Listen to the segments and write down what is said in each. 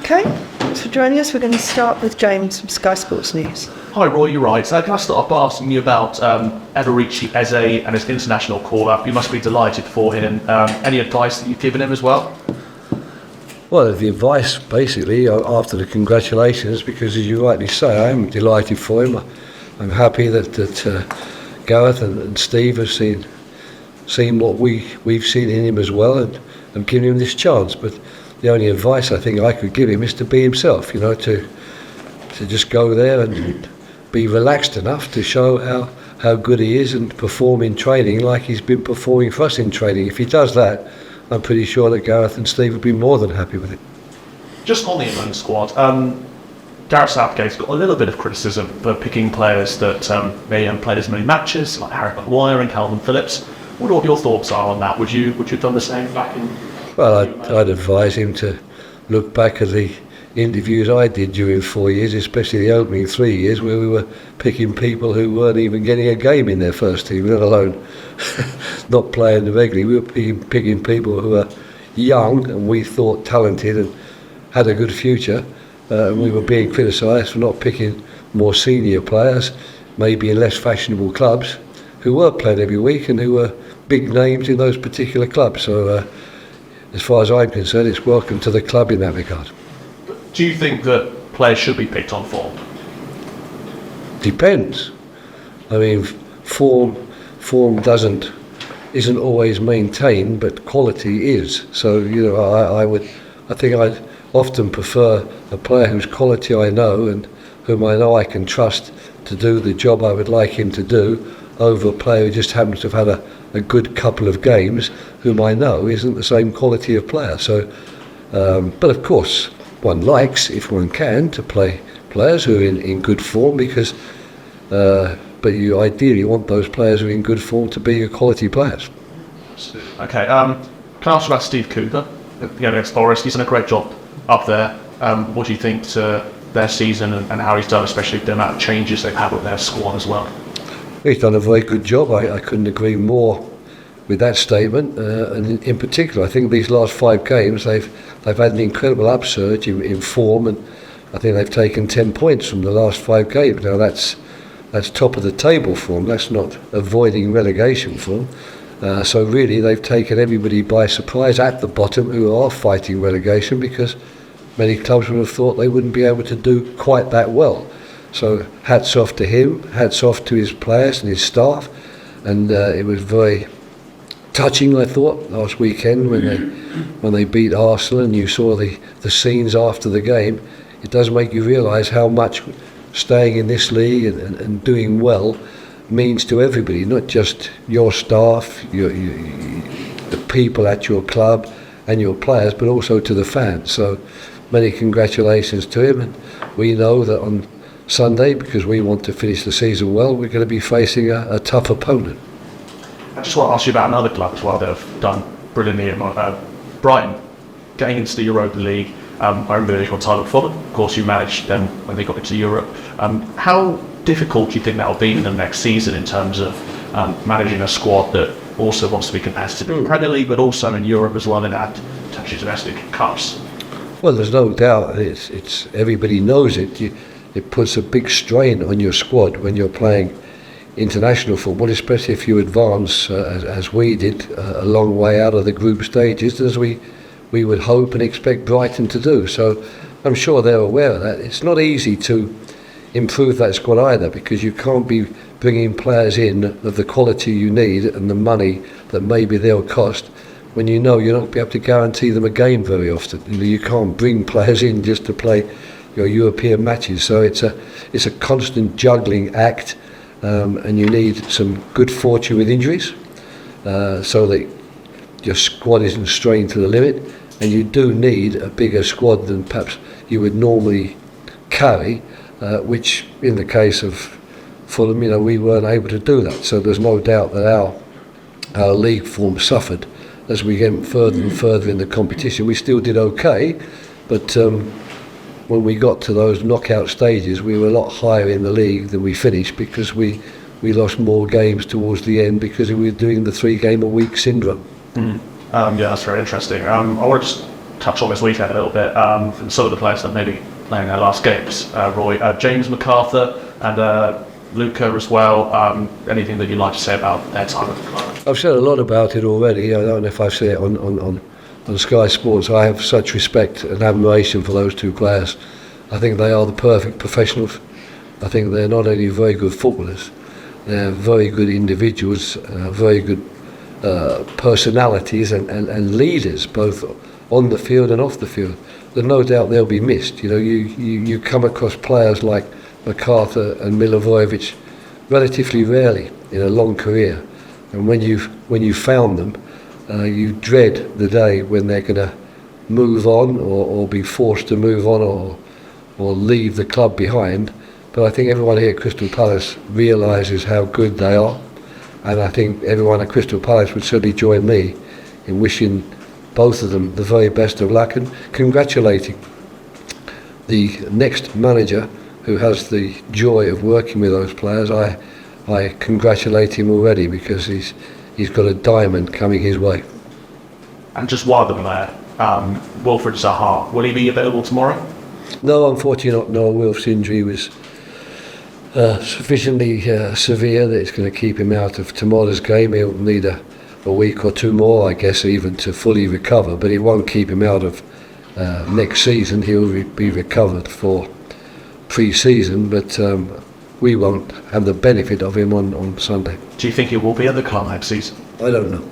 Okay, thanks for joining us. We're going to start with James from Sky Sports News. Hi Roy, you're right. Can I start off by asking you about Eberechi Eze and his international call-up? You must be delighted for him. Any advice that you've given him as well? Well, the advice, basically, after the congratulations, because as you rightly say, I am delighted for him. I'm happy that Gareth and Steve have seen what we've seen in him as well, and given him this chance. But the only advice I think I could give him is to be himself, to just go there and be relaxed enough to show how good he is and perform in training like he's been performing for us in training. If he does that, I'm pretty sure that Gareth and Steve would be more than happy with it. Just on the England squad, Gareth Southgate's got a little bit of criticism for picking players that may haven't played as many matches, like Harry Maguire and Calvin Phillips. What your thoughts are on that? Would you have done the same back in? Well, I'd advise him to look back at the interviews I did during 4 years, especially the opening 3 years, where we were picking people who weren't even getting a game in their first team, let alone not playing regularly. We were picking people who were young and we thought talented and had a good future. We were being criticised for not picking more senior players, maybe in less fashionable clubs, who were playing every week and who were big names in those particular clubs. So as far as I'm concerned, it's welcome to the club in that regard. Do you think that players should be picked on form? Depends. I mean, form isn't always maintained, but quality is. So I think I'd often prefer a player whose quality I know and whom I know I can trust to do the job I would like him to do, over a player who just happens to have had a good couple of games, whom I know isn't the same quality of player. So, but of course, one likes, if one can, to play players who are in good form, because but you ideally want those players who are in good form to be your quality players. Okay, can I ask about Steve Cooper against Forest? He's done a great job up there. What do you think to their season and how he's done, especially the amount of changes they've had with their squad as well? He's done a very good job. I couldn't agree more with that statement. And in particular, I think these last 5 games they've had an incredible upsurge in form, and I think they've taken 10 points from the last 5 games. Now that's top of the table form. That's not avoiding relegation form. So really, they've taken everybody by surprise at the bottom who are fighting relegation, because many clubs would have thought they wouldn't be able to do quite that well. So hats off to him, hats off to his players and his staff, and it was very touching, I thought, last weekend when they beat Arsenal, and you saw the scenes after the game. It does make you realise how much staying in this league and doing well means to everybody, not just your staff, the people at your club and your players, but also to the fans. So many congratulations to him, and we know that on Sunday, because we want to finish the season well, we're going to be facing a tough opponent. I just want to ask you about another club as well that have done brilliantly. Brighton, getting into the Europa League. I remember they got title for them. Of course, you managed them when they got into Europe. How difficult do you think that will be in the next season in terms of managing a squad that also wants to be competitive in the Premier League, but also in Europe as well, and add potentially domestic cups? Well, there's no doubt. It's everybody knows it. It puts a big strain on your squad when you're playing international football, especially if you advance, as we did, a long way out of the group stages, as we would hope and expect Brighton to do. So I'm sure they're aware of that. It's not easy to improve that squad either, because you can't be bringing players in of the quality you need and the money that maybe they'll cost when you know you're not going to be able to guarantee them a game very often. You can't bring players in just to play your European matches. So it's a constant juggling act, and you need some good fortune with injuries, so that your squad isn't strained to the limit, and you do need a bigger squad than perhaps you would normally carry, which in the case of Fulham, we weren't able to do that. So there's no doubt that our league form suffered as we get further and further in the competition. We still did okay, but when we got to those knockout stages, we were a lot higher in the league than we finished, because we lost more games towards the end because we were doing the 3-game-a-week syndrome. Yeah, that's very interesting. I want to just touch on this weekend a little bit, from some of the players that may be playing their last games, Roy. James MacArthur and Luca as well. Anything that you'd like to say about their time at the club? I've said a lot about it already. I don't know if I've said it on Sky Sports. I have such respect and admiration for those two players. I think they are the perfect professionals. I think they're not only very good footballers, they're very good individuals, very good personalities and leaders, both on the field and off the field. There's no doubt they'll be missed. You know, you come across players like MacArthur and Milivojevic relatively rarely in a long career, and when you found them, you dread the day when they're going to move on or be forced to move on or leave the club behind. But I think everyone here at Crystal Palace realises how good they are, and I think everyone at Crystal Palace would certainly join me in wishing both of them the very best of luck and congratulating the next manager who has the joy of working with those players. I congratulate him already because he's got a diamond coming his way. And just while they're there, Wilfried Zaha, will he be available tomorrow? No, unfortunately not. No, Wilf's injury was sufficiently severe that it's going to keep him out of tomorrow's game. He'll need a week or two more, I guess, even to fully recover, but it won't keep him out of next season. He'll be recovered for pre-season, but we won't have the benefit of him on Sunday. Do you think he will be at the club next season? I don't know.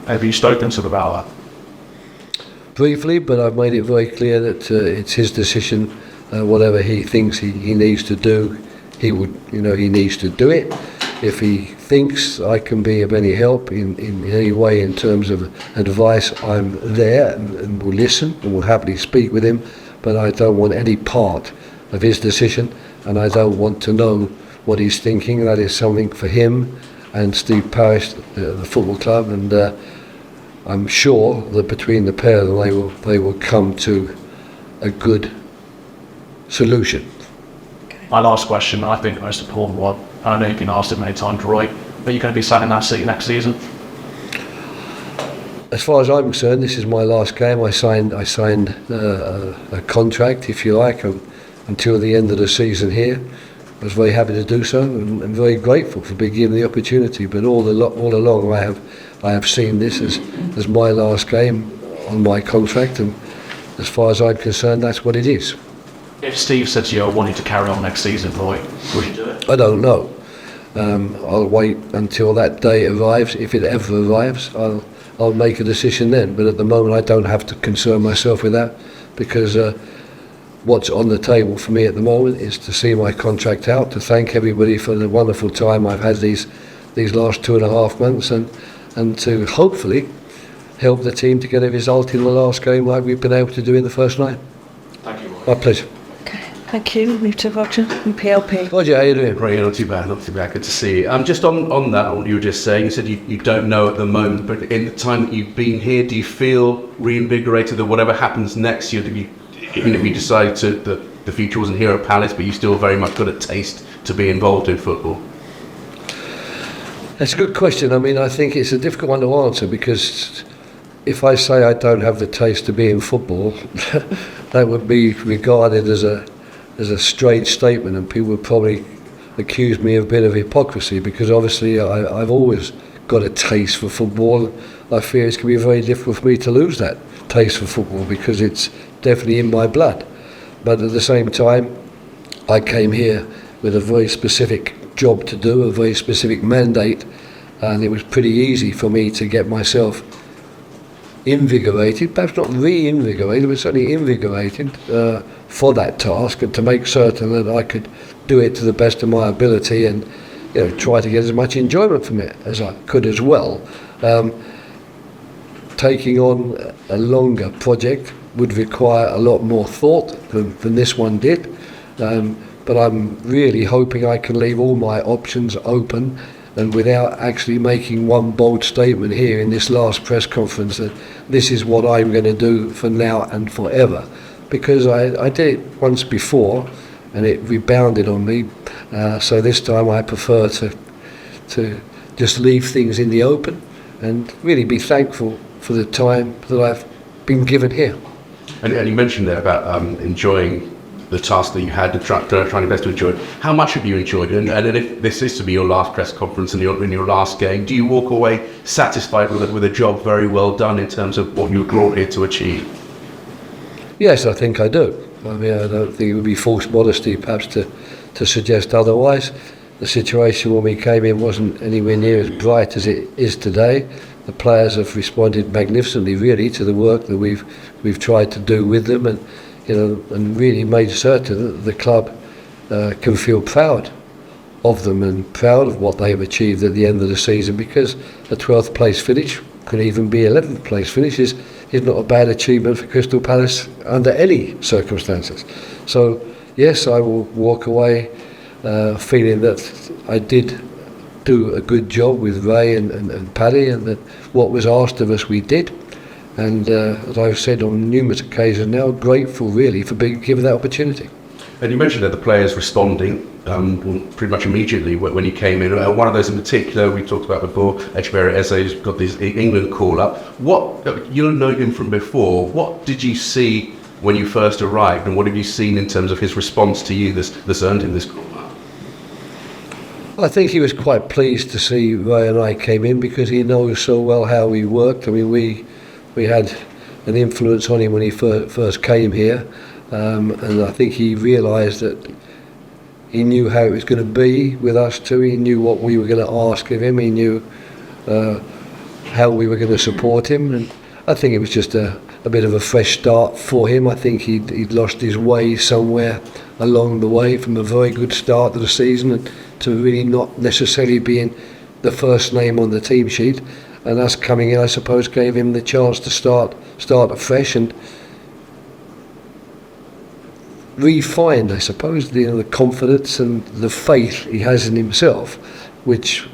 Have you spoken to him about that? Briefly, but I've made it very clear that it's his decision. Whatever he thinks he needs to do, he needs to do it. If he thinks I can be of any help in any way in terms of advice, I'm there and will listen and will happily speak with him, but I don't want any part of his decision, and I don't want to know what he's thinking. That is something for him and Steve Parish, the football club, and I'm sure that between the pair of them they will come to a good solution. My last question, I think the most important one, I know you've been asked it many times, Roy, but you're going to be sat in that seat next season? As far as I'm concerned, this is my last game. I signed a contract, if you like, until the end of the season here. I was very happy to do so, and very grateful for being given the opportunity. But all along, I have seen this as my last game on my contract, and as far as I'm concerned, that's what it is. If Steve said to you, I want you to carry on next season, Roy, would you do it? I don't know. I'll wait until that day arrives. If it ever arrives, I'll make a decision then. But at the moment, I don't have to concern myself with that, because what's on the table for me at the moment is to see my contract out, to thank everybody for the wonderful time I've had these last 2.5 months, and to hopefully help the team to get a result in the last game like we've been able to do in the first night. Thank you, Roy. My pleasure. Okay, thank you. Move to Roger from PLP. Roger, how you doing? Great, not too bad. Good to see you. Just on that, what you were just saying, you said you don't know at the moment, but in the time that you've been here, do you feel reinvigorated that whatever happens next year, even if you decide that the future wasn't here at Palace, but you still very much got a taste to be involved in football? That's a good question. I mean, I think it's a difficult one to answer, because if I say I don't have the taste to be in football, that would be regarded as a strange statement, and people would probably accuse me of a bit of hypocrisy, because obviously I've always got a taste for football. I fear it's going to be very difficult for me to lose that taste for football, because it's definitely in my blood. But at the same time, I came here with a very specific job to do, a very specific mandate, and it was pretty easy for me to get myself invigorated, perhaps not reinvigorated, but certainly invigorated for that task, and to make certain that I could do it to the best of my ability, and try to get as much enjoyment from it as I could as well. Taking on a longer project would require a lot more thought than this one did, but I'm really hoping I can leave all my options open, and without actually making one bold statement here in this last press conference that this is what I'm going to do for now and forever, because I did it once before and it rebounded on me, so this time I prefer to just leave things in the open and really be thankful for the time that I've been given here. And you mentioned there about enjoying the task that you had, trying best to enjoy it. How much have you enjoyed it? And if this is to be your last press conference and in your last game, do you walk away satisfied with a job very well done in terms of what you were brought here to achieve? Yes, I think I do. I mean, I don't think it would be false modesty perhaps to suggest otherwise. The situation when we came in wasn't anywhere near as bright as it is today. The players have responded magnificently, really, to the work that we've tried to do with them, and and really made certain that the club can feel proud of them and proud of what they have achieved at the end of the season, because a 12th place finish, could even be 11th place finish, is not a bad achievement for Crystal Palace under any circumstances. So yes, I will walk away feeling that I did do a good job with Ray and Paddy, and that what was asked of us we did. And as I've said on numerous occasions now, grateful really for being given that opportunity. And you mentioned that the players responding pretty much immediately when you came in. One of those in particular we talked about before, Echeverri Eze's got this England call-up. You'll know him from before. What did you see when you first arrived, and what have you seen in terms of his response to you that's earned him this call-up? I think he was quite pleased to see Ray and I came in, because he knows so well how we worked. I mean, we had an influence on him when he first came here, and I think he realised that he knew how it was going to be with us too. He knew what we were going to ask of him. He knew how we were going to support him, and I think it was just a bit of a fresh start for him. I think he'd lost his way somewhere along the way from a very good start to the season, and to really not necessarily being the first name on the team sheet. And us coming in, I suppose, gave him the chance to start afresh and refine, I suppose, the confidence and the faith he has in himself, which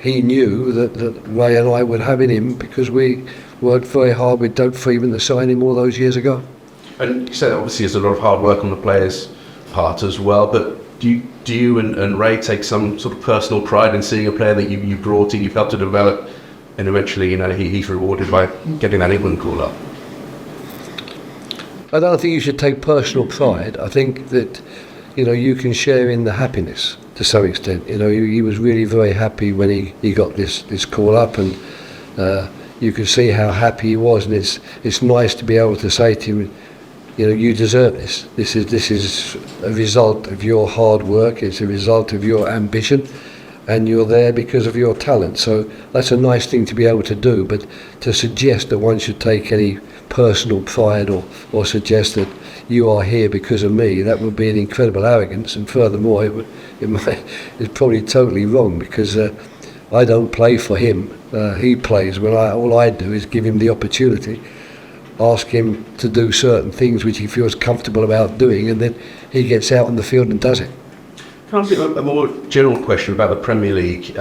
he knew that Ray and I would have in him, because we worked very hard with Doug Freeman to sign him all those years ago. And you said obviously there's a lot of hard work on the players' part as well, but do you and Ray take some sort of personal pride in seeing a player that you brought in, you've helped to develop, and eventually, he's rewarded by getting that England call up? I don't think you should take personal pride. I think that, you can share in the happiness to some extent. He was really very happy when he got this call up, and you could see how happy he was. And it's nice to be able to say to him, you deserve this. This is a result of your hard work. It's a result of your ambition. And you're there because of your talent. So that's a nice thing to be able to do, but to suggest that one should take any personal pride or suggest that you are here because of me, that would be an incredible arrogance. And furthermore, it's probably totally wrong, because I don't play for him. He plays. All I do is give him the opportunity, ask him to do certain things which he feels comfortable about doing, and then he gets out on the field and does it. Can I ask you a more general question about the Premier League?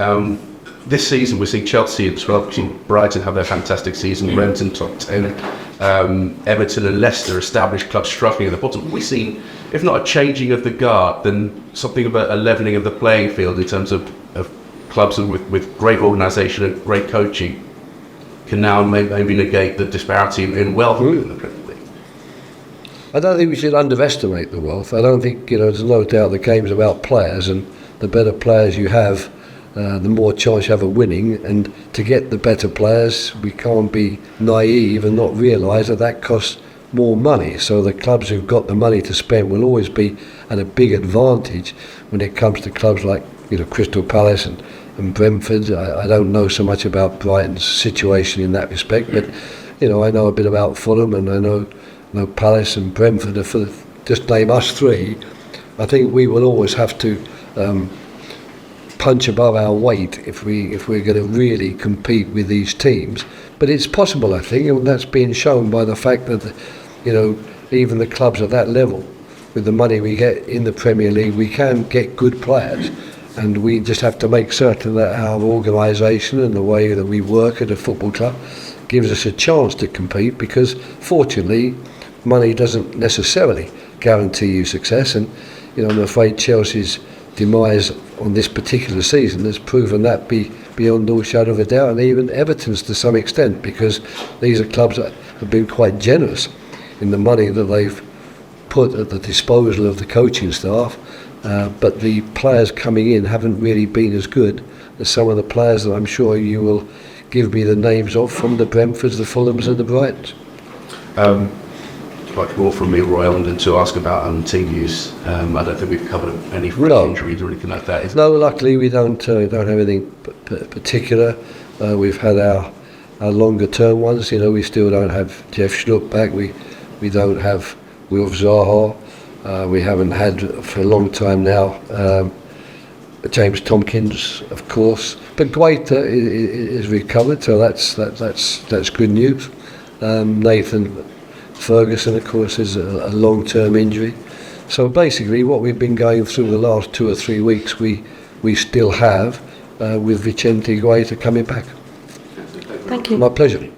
This season we're seeing Chelsea and Brighton have their fantastic season, Renton top 10, Everton and Leicester, established clubs, struggling at the bottom. We've seen, if not a changing of the guard, then something about a levelling of the playing field in terms of clubs with great organisation and great coaching can now maybe negate the disparity in wealth in the Premier League. I don't think we should underestimate the wealth. I don't think, there's no doubt the game's about players, and the better players you have, the more chance you have of winning. And to get the better players, we can't be naive and not realise that costs more money. So the clubs who've got the money to spend will always be at a big advantage when it comes to clubs like Crystal Palace and Brentford. I don't know so much about Brighton's situation in that respect, but I know a bit about Fulham, and I know Palace and Brentford. Just name us three. I think we will always have to punch above our weight if we're going to really compete with these teams. But it's possible, I think, and that's being shown by the fact that even the clubs at that level, with the money we get in the Premier League, we can get good players, and we just have to make certain that our organisation and the way that we work at a football club gives us a chance to compete, because fortunately money doesn't necessarily guarantee you success. And I'm afraid Chelsea's demise on this particular season has proven that beyond all shadow of a doubt, and even Everton's to some extent, because these are clubs that have been quite generous in the money that they've put at the disposal of the coaching staff, but the players coming in haven't really been as good as some of the players that I'm sure you will give me the names of from the Brentfords, the Fulhams and the Brightons. Like more from me, Roy, and to ask about team use. I don't think we've covered any injuries or anything like that. No, luckily we don't have anything particular. We've had our longer term ones. We still don't have Jeff Schlupp back. We don't have Wilf Zaha. We haven't had for a long time now James Tompkins, of course. But Guaita is recovered, so that's good news. Nathan Ferguson, of course, is a long-term injury. So basically what we've been going through the last 2 or 3 weeks we still have with Vicente Guaita coming back. Thank you. My pleasure.